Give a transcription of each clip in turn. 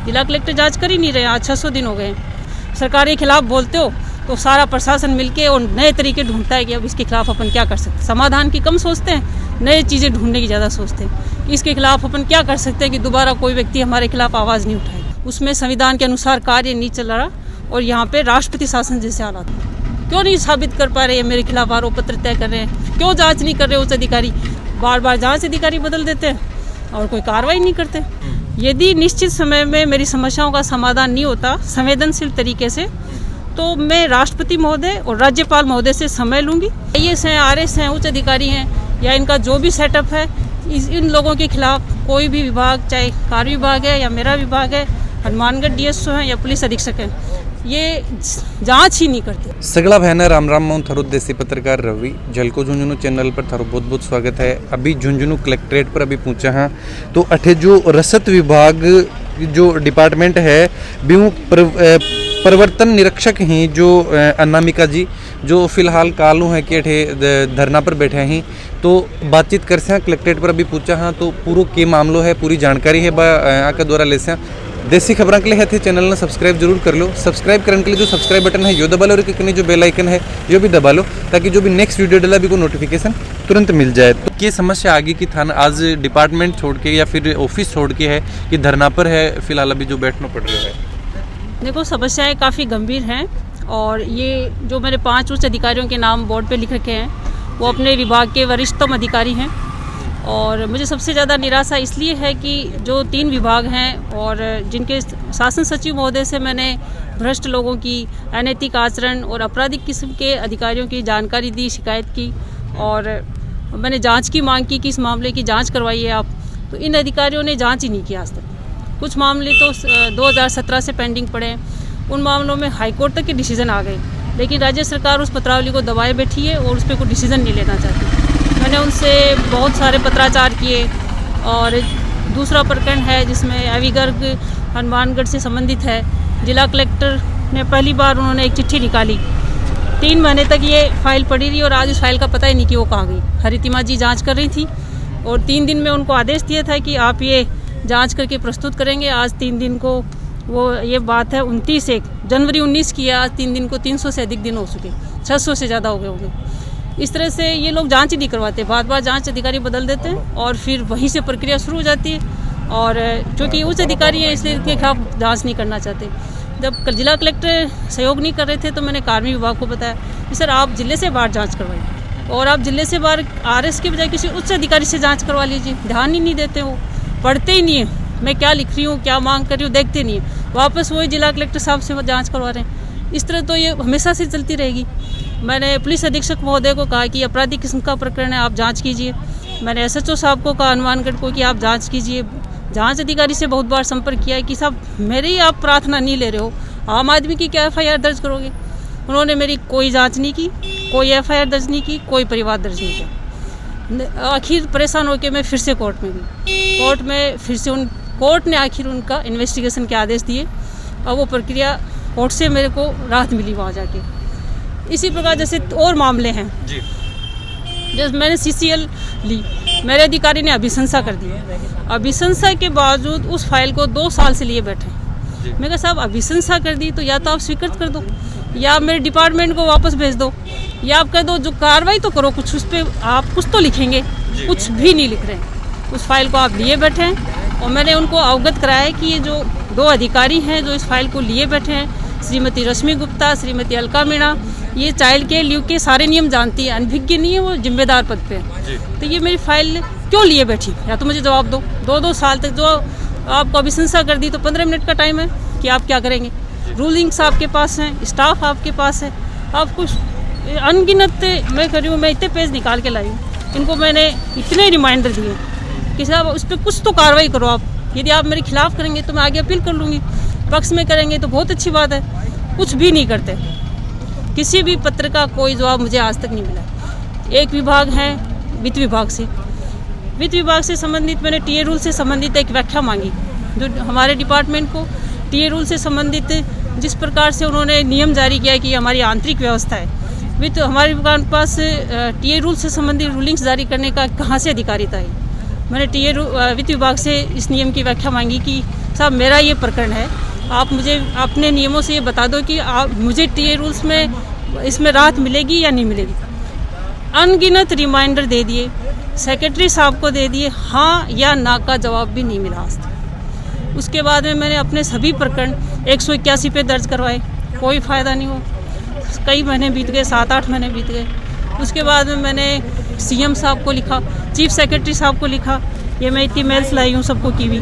जिला कलेक्टर जांच कर ही नहीं रहे। आज 600 दिन हो गए हैं। सरकार के खिलाफ बोलते हो तो सारा प्रशासन मिलके और नए तरीके ढूंढता है कि अब इसके खिलाफ अपन क्या कर सकते हैं। समाधान की कम सोचते हैं, नए चीज़ें ढूंढने की ज़्यादा सोचते हैं। इसके खिलाफ अपन क्या कर सकते हैं कि दोबारा कोई व्यक्ति हमारे खिलाफ आवाज़ नहीं उठाए। उसमें संविधान के अनुसार कार्य नहीं चल रहा और यहाँ पे राष्ट्रपति शासन जैसे हालात क्यों नहीं साबित कर पा रहे हैं। मेरे खिलाफ आरोप पत्र तय कर रहे हैं, क्यों जांच नहीं कर रहे उच्च अधिकारी। बार बार जांच अधिकारी बदल देते हैं और कोई कार्रवाई नहीं करते। यदि निश्चित समय में मेरी समस्याओं का समाधान नहीं होता संवेदनशील तरीके से, तो मैं राष्ट्रपति महोदय और राज्यपाल महोदय से समय लूँगी। IAS हैं, RS हैं, उच्च अधिकारी हैं या इनका जो भी सेटअप है, इन लोगों के खिलाफ कोई भी विभाग, चाहे कार्य विभाग है या मेरा विभाग है, हनुमानगढ़ DSO हैं या पुलिस अधीक्षक हैं, ये जांच ही नहीं करते। सगला बहना राम राम माउंट थारो देसी पत्रकार रवि झलको झुंझुनू चैनल पर थारो बहुत बहुत स्वागत है। अभी झुंझुनू कलेक्ट्रेट पर अभी पहुंचा हाँ, तो अठे जो रसद विभाग जो डिपार्टमेंट है बीहू परिवर्तन निरीक्षक ही जो अनामिका जी जो फिलहाल कालू हैं कि अठे धरना पर बैठे हैं, तो बातचीत कर से कलेक्ट्रेट पर अभी पूछा हाँ, तो पूरा के मामलो है, पूरी जानकारी है आका द्वारा ले से। देसी खबरों के लिए है चैनल ने सब्सक्राइब जरूर कर लो। सब्सक्राइब करने के लिए जो सब्सक्राइब बटन है यो दबा लो और कितनी जो बेल आइकन है यो भी दबा लो, ताकि जो भी नेक्स्ट वीडियो डाला भी को नोटिफिकेशन तुरंत मिल जाए। तो ये समस्या आगे की थाना आज डिपार्टमेंट छोड़ के या फिर ऑफिस छोड़ के है कि धरना पर है फिलहाल अभी जो बैठना पड़ रहा है? देखो, समस्याएं काफ़ी गंभीर हैं और ये जो मेरे 5 उच्च अधिकारियों के नाम बोर्ड पे लिख रखे हैं वो अपने विभाग के वरिष्ठतम अधिकारी हैं। और मुझे सबसे ज़्यादा निराशा इसलिए है कि जो 3 विभाग हैं और जिनके शासन सचिव महोदय से मैंने भ्रष्ट लोगों की, अनैतिक आचरण और आपराधिक किस्म के अधिकारियों की जानकारी दी, शिकायत की और मैंने जांच की मांग की कि इस मामले की जांच करवाइए आप, तो इन अधिकारियों ने जांच ही नहीं की आज तक। कुछ मामले तो 2017 से पेंडिंग पड़े हैं, उन मामलों में हाईकोर्ट तक के डिसीजन आ गए, लेकिन राज्य सरकार उस पत्रावली को दबाए बैठी है और उस पर कोई डिसीजन नहीं लेना चाहती। मैंने उनसे बहुत सारे पत्राचार किए और दूसरा प्रकरण है जिसमें अविगर्ग हनुमानगढ़ से संबंधित है। जिला कलेक्टर ने पहली बार उन्होंने एक चिट्ठी निकाली, 3 महीने तक ये फाइल पड़ी रही और आज इस फाइल का पता ही नहीं कि वो कहाँ गई। हरितिमा जी जांच कर रही थी और 3 दिन में उनको आदेश दिया था कि आप ये जांच करके प्रस्तुत करेंगे। आज 3 दिन को वो ये बात है 29 जनवरी 19 की है, आज 3 दिन को 300 से अधिक दिन हो चुके, 600 से ज़्यादा हो गए होंगे। इस तरह से ये लोग जांच ही नहीं करवाते, बार बार जांच अधिकारी बदल देते हैं और फिर वहीं से प्रक्रिया शुरू हो जाती है। और क्योंकि उच्च अधिकारी हैं इसलिए इनके खिलाफ जांच नहीं करना चाहते। जब जिला कलेक्टर सहयोग नहीं कर रहे थे तो मैंने कार्मिक विभाग को बताया कि सर आप जिले से बाहर जांच करवाइए और आप जिले से बाहर RS के बजाय किसी उच्च अधिकारी से जाँच करवा लीजिए। ध्यान ही नहीं देते, वो पढ़ते ही नहीं है मैं क्या लिख रही हूँ, क्या मांग कर रही हूँ, देखते नहीं है। वापस वही जिला कलेक्टर साहब से वो जाँच करवा रहे हैं। इस तरह तो ये हमेशा से चलती रहेगी। मैंने पुलिस अधीक्षक महोदय को कहा कि आपराधिक किस्म का प्रकरण है, आप जांच कीजिए। मैंने SHO साहब को कहा हनुमानगढ़ को कि आप जांच कीजिए। जांच अधिकारी से बहुत बार संपर्क किया है कि साहब मेरी आप प्रार्थना नहीं ले रहे हो, आम आदमी की क्या FIR दर्ज करोगे। उन्होंने मेरी कोई जांच नहीं की, कोई FIR दर्ज नहीं की, कोई परिवार दर्ज नहीं किया। आखिर परेशान होकर मैं फिर से कोर्ट में गई। कोर्ट में फिर से कोर्ट ने आखिर उनका इन्वेस्टिगेशन के आदेश दिए और वो प्रक्रिया कोर्ट से मेरे को राहत मिली वहाँ जाके। इसी प्रकार जैसे और मामले हैं जी, जैसे मैंने CCL ली, मेरे अधिकारी ने अभिशंसा कर दी। अभिशंसा के बावजूद उस फाइल को 2 साल से लिए बैठे। मैं कहा साहब अभिशंसा कर दी तो या तो आप स्वीकृत कर दो या मेरे डिपार्टमेंट को वापस भेज दो या आप कह दो जो कार्रवाई तो करो, कुछ उस पर आप कुछ तो लिखेंगे, कुछ भी नहीं लिख रहे हैं। उस फाइल को आप लिए बैठे हैं और मैंने उनको अवगत कराया है कि ये जो 2 अधिकारी हैं जो इस फाइल को लिए बैठे हैं, श्रीमती रश्मि गुप्ता, श्रीमती अलका मीणा, ये चाइल्ड केयर लीव के सारे नियम जानती है, अनभिज्ञ नहीं है, वो जिम्मेदार पद पे है। तो ये मेरी फाइल क्यों लिए बैठी, या तो मुझे जवाब दो। 2-2 साल तक जो आपको अभिशंसा कर दी तो 15 मिनट का टाइम है कि आप क्या करेंगे। रूलिंग्स आपके पास हैं, स्टाफ आपके पास है, आप कुछ अनगिनत मैं कर रही हूँ, मैं इतने पेज निकाल के लाई हूँ। इनको मैंने इतने रिमाइंडर दिए कि साहब उस पर कुछ तो कार्रवाई करो आप। यदि आप मेरे खिलाफ करेंगे तो मैं आगे अपील कर लूँगी, पक्ष में करेंगे तो बहुत अच्छी बात है। कुछ भी नहीं करते, किसी भी पत्र का कोई जवाब मुझे आज तक नहीं मिला। एक विभाग है वित्त विभाग से, वित्त विभाग से संबंधित मैंने टीए रूल से संबंधित एक व्याख्या मांगी, जो हमारे डिपार्टमेंट को टीए रूल से संबंधित जिस प्रकार से उन्होंने नियम जारी किया है कि हमारी आंतरिक व्यवस्था है, वित्त हमारे पास टीए रूल से संबंधित रूलिंग्स जारी करने का कहाँ से अधिकारिता है। मैंने टीए वित्त विभाग से इस नियम की व्याख्या मांगी कि साहब मेरा ये प्रकरण है, आप मुझे अपने नियमों से ये बता दो कि आप मुझे टीए रूल्स में इसमें राहत मिलेगी या नहीं मिलेगी। अनगिनत रिमाइंडर दे दिए, सेक्रेटरी साहब को दे दिए, हाँ या ना का जवाब भी नहीं मिला आज तक। उसके बाद में मैंने अपने सभी प्रकरण 181 पे दर्ज करवाए, कोई फ़ायदा नहीं हुआ। कई महीने बीत गए, 7-8 महीने बीत गए। उसके बाद में मैंने सीएम साहब को लिखा, चीफ सेक्रेटरी साहब को लिखा, ये मैं इतनी मेल्स लाई हूँ सबको की भी,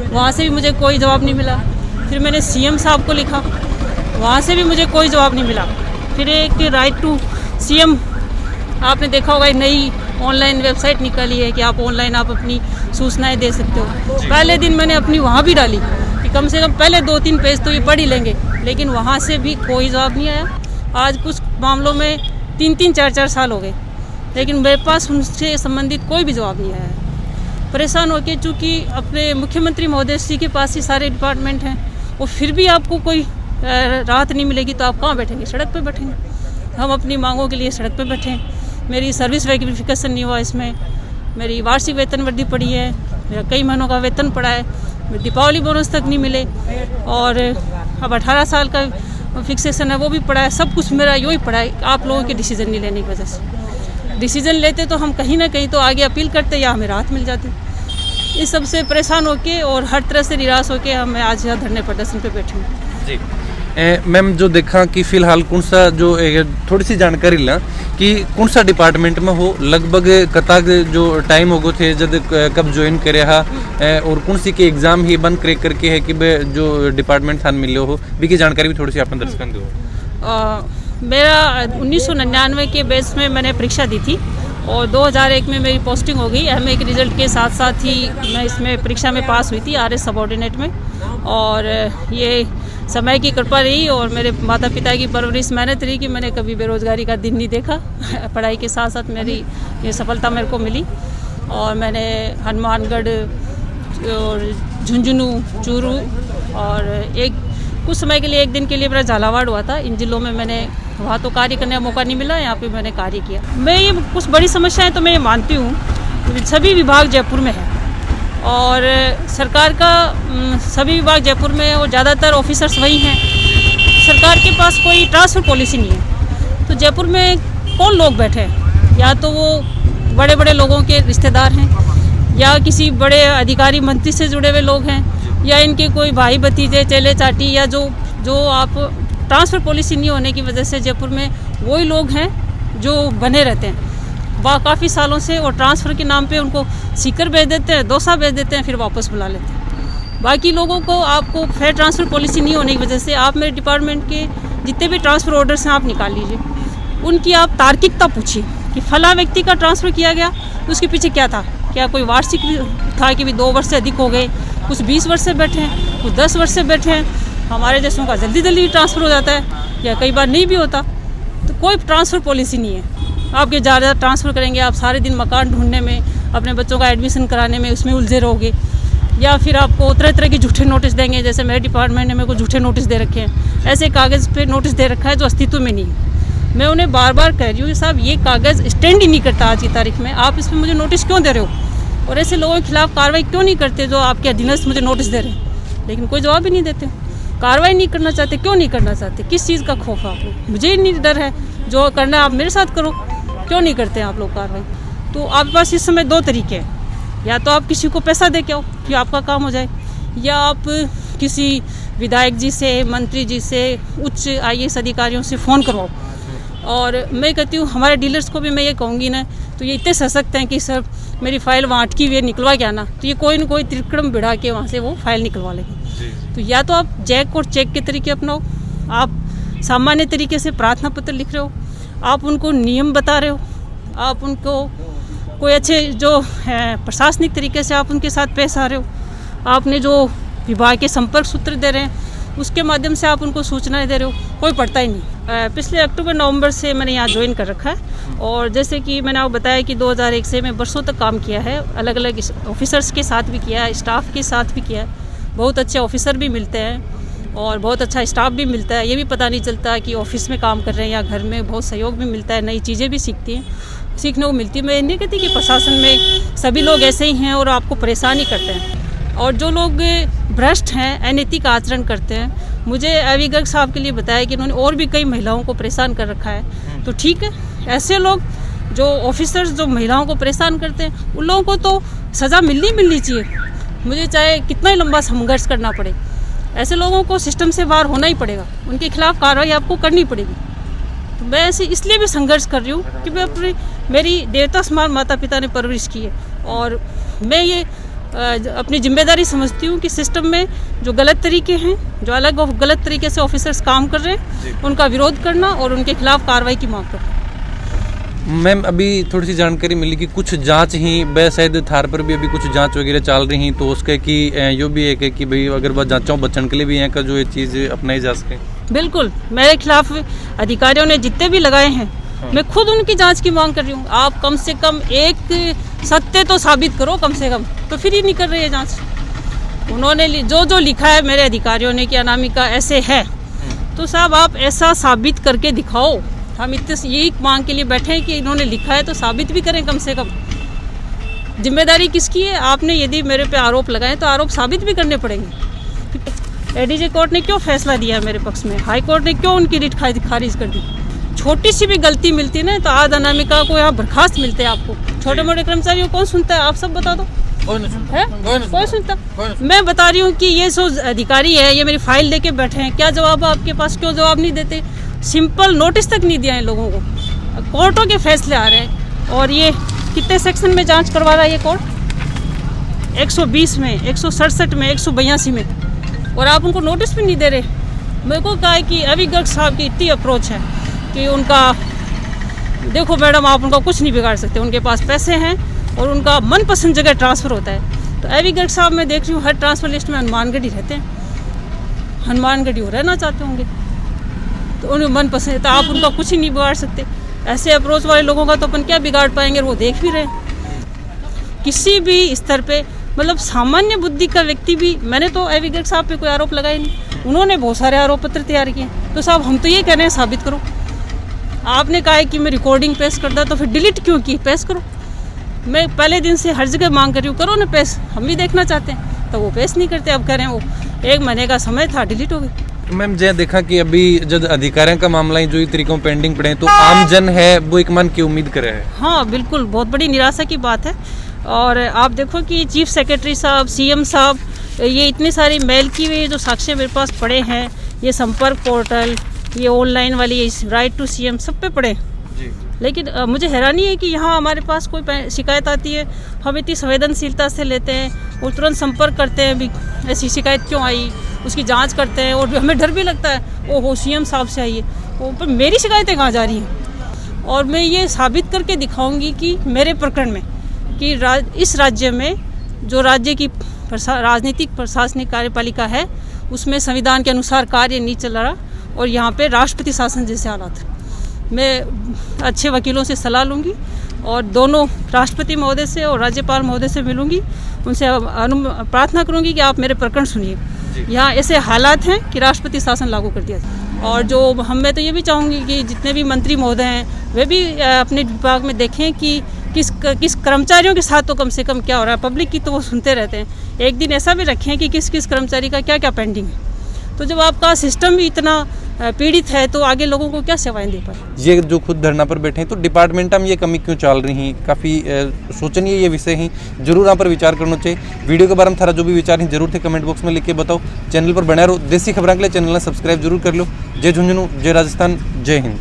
वहाँ से भी मुझे कोई जवाब नहीं मिला। फिर मैंने सीएम साहब को लिखा, वहाँ से भी मुझे कोई जवाब नहीं मिला। फिर एक राइट टू सीएम, आपने देखा होगा नई ऑनलाइन वेबसाइट निकाली है कि आप ऑनलाइन आप अपनी सूचनाएं दे सकते हो। पहले दिन मैंने अपनी वहाँ भी डाली कि कम से कम पहले 2-3 पेज तो ये पढ़ ही लेंगे, लेकिन वहाँ से भी कोई जवाब नहीं आया। आज कुछ मामलों में 3-3, 4-4 साल हो गए, लेकिन मेरे पास उनसे संबंधित कोई भी जवाब नहीं आया है। परेशान होकर, चूँकि अपने मुख्यमंत्री महोदय जी के पास ही सारे डिपार्टमेंट हैं, और फिर भी आपको कोई राहत नहीं मिलेगी तो आप कहाँ बैठेंगे? सड़क पे बैठेंगे। हम अपनी मांगों के लिए सड़क पे बैठे हैं। मेरी सर्विस वेरिफिकेशन नहीं हुआ इसमें, मेरी वार्षिक वेतन वृद्धि पड़ी है, मेरा कई महीनों का वेतन पड़ा है, दीपावली बोनस तक नहीं मिले, और अब 18 साल का फिक्सेशन है वो भी पड़ा है। सब कुछ मेरा यूँ ही पड़ा है आप लोगों के डिसीजन नहीं लेने की वजह से। डिसीजन लेते तो हम कहीं ना कहीं तो आगे अपील करते या हमें राहत मिल जाती। इस सब से परेशान होके और हर तरह से निराश होके हम आज यहाँ धरने प्रदर्शन पे बैठे हूँ। जी मैम, जो देखा कि फिलहाल कौन सा जो थोड़ी सी जानकारी ला कि कौन सा डिपार्टमेंट में हो, लगभग कता जो टाइम हो गो थे जब कब ज्वाइन करे हा, और कौन सी के एग्जाम ही बंद क्रैक करके है कि जो डिपार्टमेंट थान मिलो हो भी की जानकारी भी थोड़ी सी आपने दर्शकों दो। मेरा 1999 के बेस में मैंने परीक्षा दी थी और 2001 में मेरी पोस्टिंग हो गई। एमए के रिजल्ट के साथ साथ ही मैं इसमें परीक्षा में पास हुई थी आरएस सबॉर्डिनेट में, और ये समय की कृपा रही और मेरे माता पिता की परवरिश मेहनत रही कि मैंने कभी बेरोज़गारी का दिन नहीं देखा। पढ़ाई के साथ साथ मेरी ये सफलता मेरे को मिली, और मैंने हनुमानगढ़ और झुंझुनू, चूरू, और एक कुछ समय के लिए, एक दिन के लिए मेरा झालावाड़ हुआ था। इन जिलों में मैंने वहाँ तो कार्य करने का मौका नहीं मिला, यहाँ पे मैंने कार्य किया। मैं ये कुछ बड़ी समस्याएं तो मैं ये मानती हूँ, सभी विभाग जयपुर में है और सरकार का सभी विभाग जयपुर में, और ज़्यादातर ऑफिसर्स वही हैं। सरकार के पास कोई ट्रांसफ़र पॉलिसी नहीं है, तो जयपुर में कौन लोग बैठे हैं? या तो वो बड़े बड़े लोगों के रिश्तेदार हैं, या किसी बड़े अधिकारी मंत्री से जुड़े हुए लोग हैं, या इनके कोई भाई भतीजे, चेले चाटी, या जो आप ट्रांसफ़र पॉलिसी नहीं होने की वजह से जयपुर में वही लोग हैं जो बने रहते हैं काफ़ी सालों से, और ट्रांसफ़र के नाम पे उनको सीकर भेज देते हैं, दौसा भेज देते हैं, फिर वापस बुला लेते हैं। बाकी लोगों को आपको फेयर ट्रांसफ़र पॉलिसी नहीं होने की वजह से आप मेरे डिपार्टमेंट के जितने भी ट्रांसफ़र ऑर्डर्स हैं आप निकाल लीजिए, उनकी आप तार्किकता पूछिए कि फला व्यक्ति का ट्रांसफ़र किया गया तो उसके पीछे क्या था। क्या कोई वार्षिक था कि भी 2 वर्ष से अधिक हो गए, कुछ 20 वर्ष से बैठे हैं, कुछ 10 वर्ष से बैठे हैं। हमारे जैसों का जल्दी जल्दी ट्रांसफ़र हो जाता है, या कई बार नहीं भी होता। तो कोई ट्रांसफ़र पॉलिसी नहीं है। आपके ज़्यादा ट्रांसफ़र करेंगे, आप सारे दिन मकान ढूंढने में, अपने बच्चों का एडमिशन कराने में उसमें उलझे रहोगे, या फिर आपको तरह तरह के झूठे नोटिस देंगे। जैसे मेरे डिपार्टमेंट ने मेरे को झूठे नोटिस दे रखे हैं, ऐसे कागज़ पे नोटिस दे रखा है जो अस्तित्व में नहीं है। मैं उन्हें बार बार कह रही हूँ कि साहब ये कागज़ स्टैंड ही नहीं करता आज की तारीख में, आप इस पर मुझे नोटिस क्यों दे रहे हो, और ऐसे लोगों के खिलाफ कार्रवाई क्यों नहीं करते जो आपके अधीनस्थ मुझे नोटिस दे रहे हैं। लेकिन कोई जवाब ही नहीं देते, कार्रवाई नहीं करना चाहते। क्यों नहीं करना चाहते? किस चीज़ का खौफ है आप लोग? मुझे ही नहीं डर है, जो करना है आप मेरे साथ करो, क्यों नहीं करते हैं आप लोग कार्रवाई? तो आपके पास इस समय 2 तरीके हैं, या तो आप किसी को पैसा दे के आओ कि आपका काम हो जाए, या आप किसी विधायक जी से, मंत्री जी से, उच्च IAS अधिकारियों से फ़ोन करवाओ। और मैं कहती हूँ हमारे डीलर्स को भी मैं ये कहूँगी ना, तो ये इतने सशक्त हैं कि सर मेरी फ़ाइल वहाँ अटकी हुई है, निकलवा क्या ना, तो ये कोई ना कोई त्रिक्रम बिड़ा के वहाँ से वो फाइल निकलवा लेंगे। तो या तो आप जैक और चेक के तरीके अपनाओ, आप सामान्य तरीके से प्रार्थना पत्र लिख रहे हो, आप उनको नियम बता रहे हो, आप उनको कोई अच्छे जो प्रशासनिक तरीके से आप उनके साथ पेश आ रहे हो, आपने जो विभाग के संपर्क सूत्र दे रहे हैं उसके माध्यम से आप उनको सूचनाएं दे रहे हो, कोई पढ़ता ही नहीं। पिछले अक्टूबर-नवंबर से मैंने यहाँ ज्वाइन कर रखा है, और जैसे कि मैंने आपको बताया कि 2001 से मैं बरसों तक काम किया है, अलग अलग ऑफिसर्स के साथ भी किया है, स्टाफ के साथ भी किया है। बहुत अच्छे ऑफिसर भी मिलते हैं और बहुत अच्छा स्टाफ भी मिलता है। ये भी पता नहीं चलता कि ऑफिस में काम कर रहे हैं या घर में, बहुत सहयोग भी मिलता है, नई चीज़ें भी सीखती हैं। सीखने को मिलती है। मैं नहीं कहती कि प्रशासन में सभी लोग ऐसे ही हैं और आपको परेशान ही करते हैं, और जो लोग भ्रष्ट हैं, अनैतिक आचरण करते हैं, मुझे अभी गर्ग साहब के लिए बताया कि इन्होंने और भी कई महिलाओं को परेशान कर रखा है। तो ठीक है, ऐसे लोग जो ऑफिसर्स जो महिलाओं को परेशान करते हैं, उन लोगों को तो सज़ा मिलनी चाहिए, मुझे चाहे कितना ही लंबा संघर्ष करना पड़े। ऐसे लोगों को सिस्टम से बाहर होना ही पड़ेगा, उनके खिलाफ कार्रवाई आपको करनी पड़ेगी। तो मैं ऐसे इसलिए भी संघर्ष कर रही हूँ कि मैं मेरी देवता समान माता पिता ने परवरिश की है, और मैं ये अपनी जिम्मेदारी समझती हूँ कि सिस्टम में जो गलत तरीके हैं, जो अलग गलत तरीके से ऑफिसर्स काम कर रहे हैं, उनका विरोध करना और उनके खिलाफ कार्रवाई की मांग करना। मैम, अभी थोड़ी सी जानकारी मिली कि कुछ जांच ही शायद थार पर भी अभी कुछ जांच वगैरह चल रही हैं, तो उसके कि यो भी है कि भाई अगर वह जांचों बचने के लिए भी यहाँ का जो ये चीज़ अपनाई जा सके। बिल्कुल, मेरे खिलाफ अधिकारियों ने जितने भी लगाए हैं, मैं खुद उनकी जांच की मांग कर रही हूँ। आप कम से कम एक सत्य तो साबित करो कम से कम, तो फिर ही नहीं कर रही है जांच। उन्होंने जो लिखा है मेरे अधिकारियों ने कि अनामिका ऐसे है, तो साहब आप ऐसा साबित करके दिखाओ। हम इतने यही मांग के लिए बैठे हैं कि इन्होंने लिखा है तो साबित भी करें कम से कम। जिम्मेदारी किसकी है? आपने यदि मेरे पे आरोप लगाए तो आरोप साबित भी करने पड़ेंगे। एडीजे कोर्ट ने क्यों फैसला दिया मेरे पक्ष में? हाई कोर्ट ने क्यों उनकी रिट खारिज कर दी? छोटी सी भी गलती मिलती ना तो आज अनामिका को यहाँ बर्खास्त मिलते हैं। आपको छोटे मोटे कर्मचारियों कौन सुनता है? आप सब बता दो। कोई सुनता? मैं बता रही हूँ कि ये सो अधिकारी है, ये मेरी फाइल लेके बैठे हैं, क्या जवाब है आपके पास? क्यों जवाब नहीं देते? सिंपल नोटिस तक नहीं दिया इन लोगों को। कोर्टों के फैसले आ रहे हैं, और ये कितने सेक्शन में जांच करवा रहा है ये कोर्ट? 120 में, 167 में, 182 में, और आप उनको नोटिस भी नहीं दे रहे। मेरे को कहा है कि अभी गर्ग साहब की इतनी अप्रोच है कि उनका देखो मैडम, आप उनका कुछ नहीं बिगाड़ सकते, उनके पास पैसे हैं और उनका मनपसंद जगह ट्रांसफ़र होता है। तो अभी गर्ग साहब मैं देख रही हूँ हर ट्रांसफ़र लिस्ट में हनुमानगढ़ ही रहते हैं, हनुमानगढ़ ही रहना चाहते होंगे, तो उन्हें मन पसंद है, तो आप उनका कुछ ही नहीं बिगाड़ सकते। ऐसे अप्रोच वाले लोगों का तो अपन क्या बिगाड़ पाएंगे? वो देख भी रहे हैं। किसी भी स्तर पे, मतलब सामान्य बुद्धि का व्यक्ति भी, मैंने तो एवी गर्ग साहब पे कोई आरोप लगाया नहीं, उन्होंने बहुत सारे आरोप पत्र तैयार किए। तो साहब हम तो ये कह रहे हैं साबित करो। आपने कहा है कि मैं रिकॉर्डिंग पेश करता, तो फिर डिलीट क्यों की? पेश करो। मैं पहले दिन से हर जगह मांग कर रही हूँ, करो ना पेश, हम भी देखना चाहते हैं। तो वो पेश नहीं करते। अब कह रहे हैं वो 1 महीने का समय था, डिलीट हो गई। मैम, जय देखा कि अभी जब अधिकारियों का मामला ही जो तरीकों पेंडिंग पड़े हैं, तो आम जन है वो एक मन की उम्मीद करे है। हाँ बिल्कुल, बहुत बड़ी निराशा की बात है। और आप देखो कि चीफ सेक्रेटरी साहब, सीएम साहब, ये इतनी सारी मेल की हुई जो साक्ष्य मेरे पास पड़े हैं, ये संपर्क पोर्टल, ये ऑनलाइन वाली राइट टू सीएम, सब पे पड़े जी। लेकिन मुझे हैरानी है कि यहाँ हमारे पास कोई शिकायत आती है, हम इतनी संवेदनशीलता से लेते हैं और तुरंत संपर्क करते हैं भी ऐसी शिकायत क्यों आई, उसकी जांच करते हैं, और हमें डर भी लगता है ओहो सीएम साहब से आई है, पर मेरी शिकायतें कहाँ जा रही हैं? और मैं ये साबित करके दिखाऊंगी कि मेरे प्रकरण में कि इस राज्य में जो राज्य की राजनीतिक प्रशासनिक कार्यपालिका है, उसमें संविधान के अनुसार कार्य नहीं चल रहा, और यहाँ पे राष्ट्रपति शासन जैसे हालात। मैं अच्छे वकीलों से सलाह लूँगी और दोनों राष्ट्रपति महोदय से और राज्यपाल महोदय से मिलूँगी, उनसे प्रार्थना करूँगी कि आप मेरे प्रकरण सुनिए। यहाँ ऐसे हालात हैं कि राष्ट्रपति शासन लागू कर दिया जाए। और जो मैं तो ये भी चाहूँगी कि जितने भी मंत्री महोदय हैं वे भी अपने विभाग में देखें कि किस कर्मचारियों के साथ तो कम से कम क्या हो रहा है। पब्लिक की तो वो सुनते रहते हैं, एक दिन ऐसा भी रखें कि किस कर्मचारी का क्या क्या पेंडिंग है। तो जब आपका सिस्टम भी इतना पीड़ित है तो आगे लोगों को क्या सेवाएं दे पाए। ये जो खुद धरना पर बैठे हैं, तो डिपार्टमेंट में ये कमी क्यों चल रही हैं? काफ़ी सोचनीय ये विषय हैं, जरूर यहाँ पर विचार करना चाहिए। वीडियो के बारे में थारा जो भी विचार हैं जरूर थे कमेंट बॉक्स में लिख के बताओ। चैनल पर बने रहो, देसी खबरों के लिए चैनल सब्सक्राइब जरूर कर लो। जय झुंझुनू, जय राजस्थान, जय हिंद।